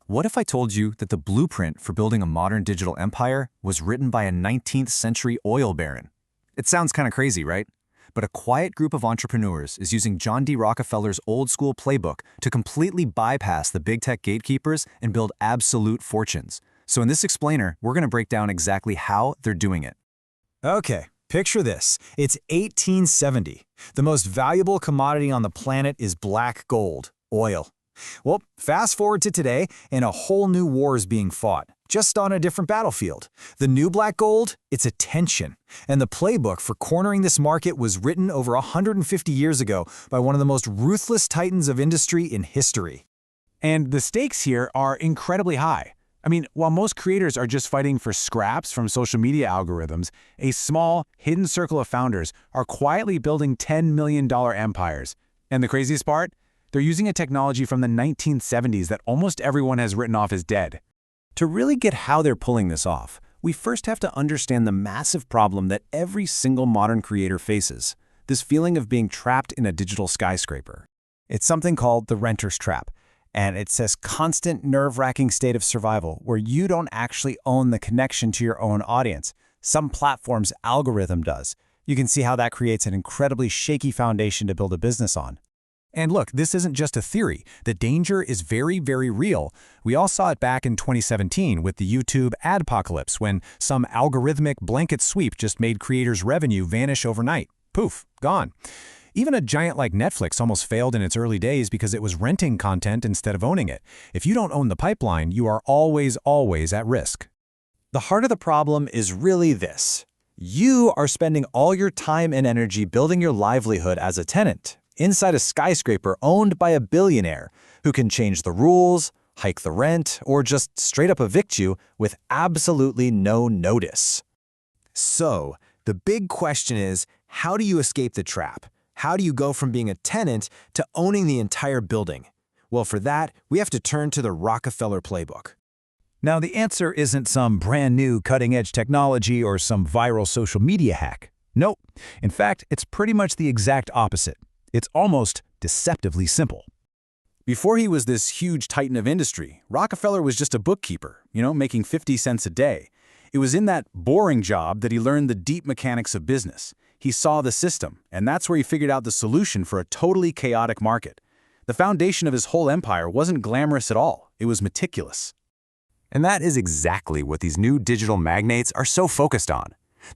What if I told you that the blueprint for building a modern digital empire was written by a 19th century oil baron? It sounds kind of crazy, right? But a quiet group of entrepreneurs is using John D. Rockefeller's old-school playbook to completely bypass the big tech gatekeepers and build absolute fortunes. So in this explainer, we're going to break down exactly how they're doing it. Okay, picture this. It's 1870. The most valuable commodity on the planet is black gold, oil. Well, fast forward to today, and a whole new war is being fought, just on a different battlefield. The new black gold, it's attention. And the playbook for cornering this market was written over 150 years ago by one of the most ruthless titans of industry in history. And the stakes here are incredibly high. I mean, while most creators are just fighting for scraps from social media algorithms, a small, hidden circle of founders are quietly building $10 million empires. And the craziest part? They're using a technology from the 1970s that almost everyone has written off as dead. To really get how they're pulling this off, we first have to understand the massive problem that every single modern creator faces, this feeling of being trapped in a digital skyscraper. It's something called the renter's trap, and it's this constant nerve-wracking state of survival where you don't actually own the connection to your own audience. Some platform's algorithm does. You can see how that creates an incredibly shaky foundation to build a business on. And look, this isn't just a theory. The danger is very, very real. We all saw it back in 2017 with the YouTube adpocalypse when some algorithmic blanket sweep just made creators' revenue vanish overnight. Poof, gone. Even a giant like Netflix almost failed in its early days because it was renting content instead of owning it. If you don't own the pipeline, you are always at risk. The heart of the problem is really this. You are spending all your time and energy building your livelihood as a tenant inside a skyscraper owned by a billionaire who can change the rules, hike the rent, or just straight up evict you with absolutely no notice. So, the big question is, how do you escape the trap? How do you go from being a tenant to owning the entire building? Well, for that, we have to turn to the Rockefeller playbook. Now, the answer isn't some brand new cutting-edge technology or some viral social media hack. Nope. In fact, it's pretty much the exact opposite. It's almost deceptively simple. Before he was this huge titan of industry, Rockefeller was just a bookkeeper, making 50 cents a day. It was in that boring job that he learned the deep mechanics of business. He saw the system, and that's where he figured out the solution for a totally chaotic market. The foundation of his whole empire wasn't glamorous at all. It was meticulous. And that is exactly what these new digital magnates are so focused on.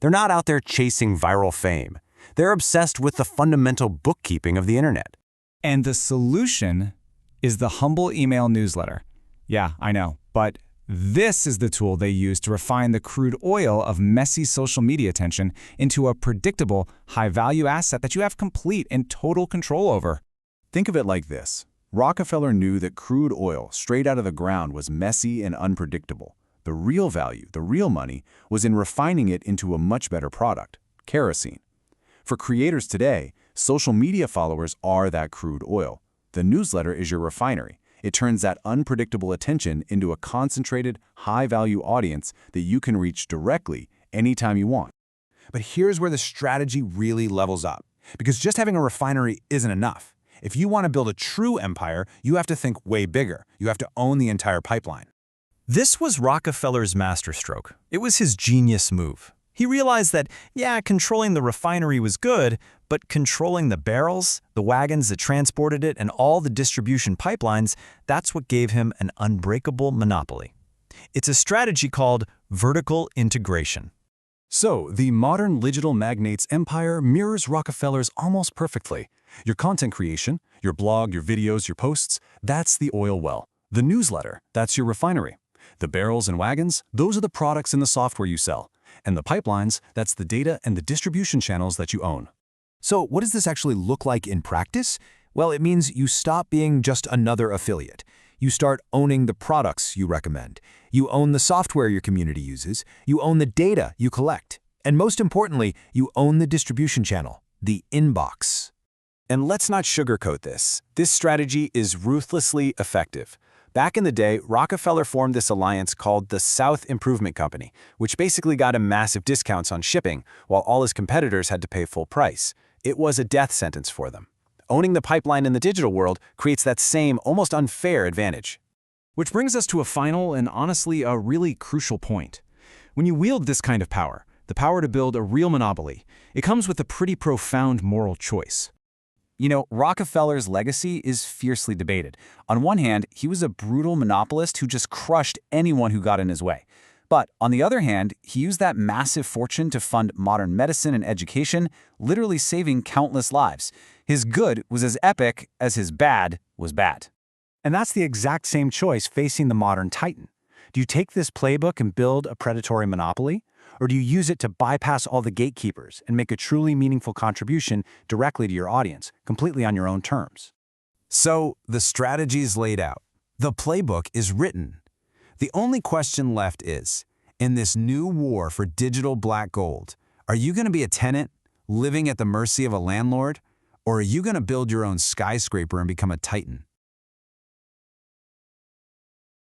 They're not out there chasing viral fame. They're obsessed with the fundamental bookkeeping of the internet. And the solution is the humble email newsletter. Yeah, I know, but this is the tool they use to refine the crude oil of messy social media attention into a predictable, high-value asset that you have complete and total control over. Think of it like this. Rockefeller knew that crude oil straight out of the ground was messy and unpredictable. The real value, the real money, was in refining it into a much better product, kerosene. For creators today, social media followers are that crude oil. The newsletter is your refinery. It turns that unpredictable attention into a concentrated, high-value audience that you can reach directly anytime you want. But here's where the strategy really levels up. Because just having a refinery isn't enough. If you want to build a true empire, you have to think way bigger. You have to own the entire pipeline. This was Rockefeller's masterstroke. It was his genius move. He realized that, yeah, controlling the refinery was good, but controlling the barrels, the wagons that transported it, and all the distribution pipelines, that's what gave him an unbreakable monopoly. It's a strategy called vertical integration. So, the modern digital magnate's empire mirrors Rockefeller's almost perfectly. Your content creation, your blog, your videos, your posts, that's the oil well. The newsletter, that's your refinery. The barrels and wagons, those are the products and the software you sell. And the pipelines, that's the data and the distribution channels that you own. So what does this actually look like in practice? Well, it means you stop being just another affiliate. You start owning the products you recommend. You own the software your community uses. You own the data you collect. And most importantly, you own the distribution channel, the inbox. And let's not sugarcoat this. This strategy is ruthlessly effective. Back in the day, Rockefeller formed this alliance called the South Improvement Company, which basically got him massive discounts on shipping, while all his competitors had to pay full price. It was a death sentence for them. Owning the pipeline in the digital world creates that same, almost unfair advantage. Which brings us to a final and honestly a really crucial point. When you wield this kind of power, the power to build a real monopoly, it comes with a pretty profound moral choice. You know, Rockefeller's legacy is fiercely debated. On one hand, he was a brutal monopolist who just crushed anyone who got in his way. But on the other hand, he used that massive fortune to fund modern medicine and education, literally saving countless lives. His good was as epic as his bad was bad. And that's the exact same choice facing the modern titan. Do you take this playbook and build a predatory monopoly? Or do you use it to bypass all the gatekeepers and make a truly meaningful contribution directly to your audience, completely on your own terms? So, the strategy's laid out. The playbook is written. The only question left is, in this new war for digital black gold, are you going to be a tenant, living at the mercy of a landlord? Or are you going to build your own skyscraper and become a titan?